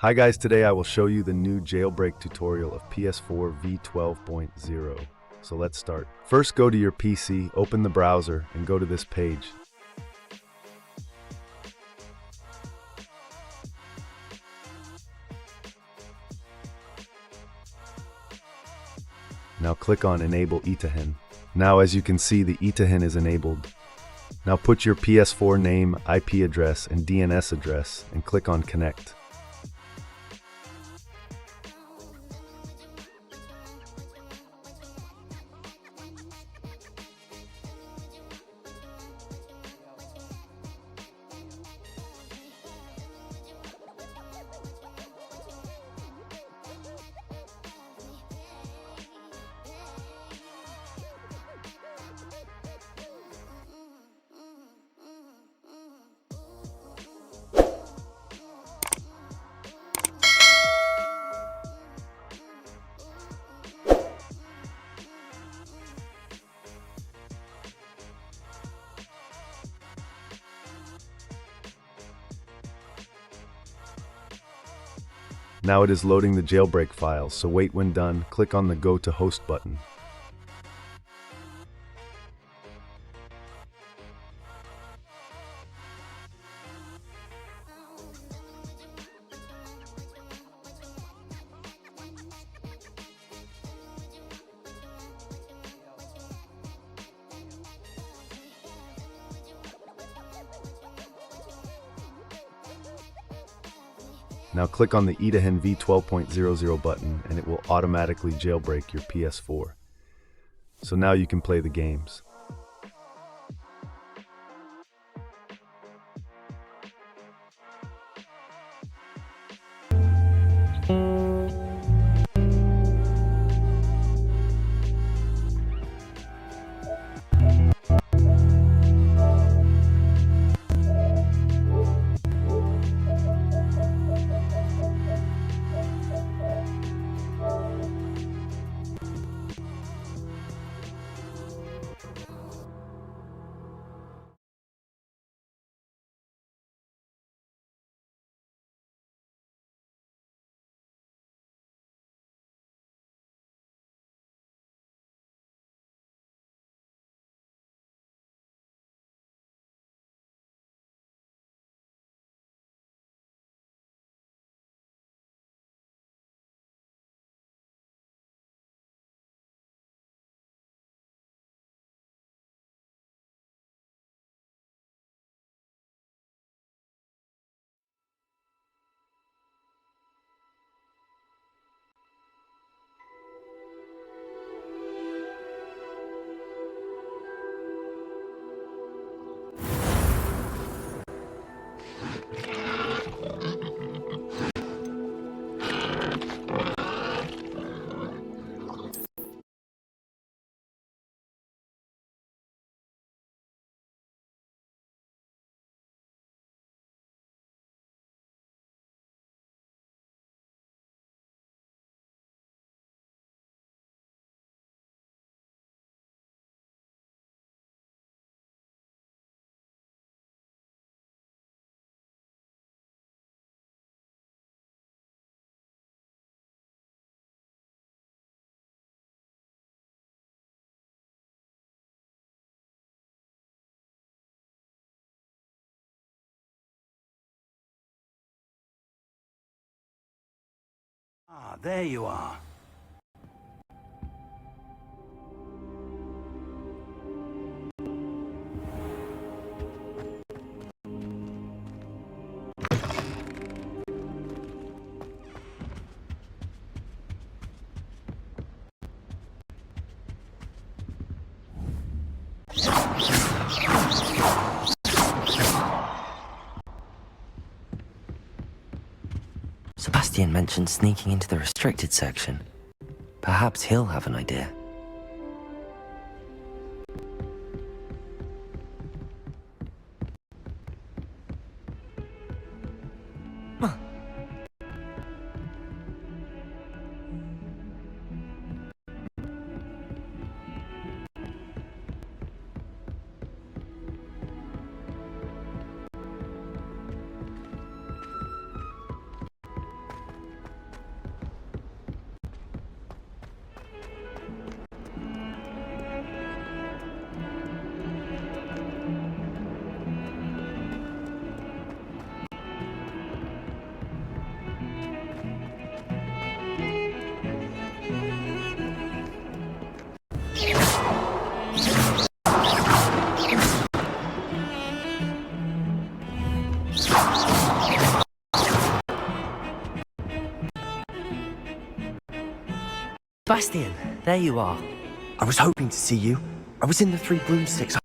Hi guys, today I will show you the new jailbreak tutorial of PS4 v12.00. So let's start. First go to your PC, open the browser, and go to this page. Now click on Enable Etahen. Now as you can see, the Etahen is enabled. Now put your PS4 name, IP address, and DNS address, and click on Connect. Now it is loading the jailbreak files, so wait. When done, click on the Go to Host button. Now click on the Etahen v12.00 button and it will automatically jailbreak your PS4. So now you can play the games. Ah, there you are. Sebastian mentioned sneaking into the restricted section. Perhaps he'll have an idea. Sebastian, there you are. I was hoping to see you. I was in the Three Broomsticks.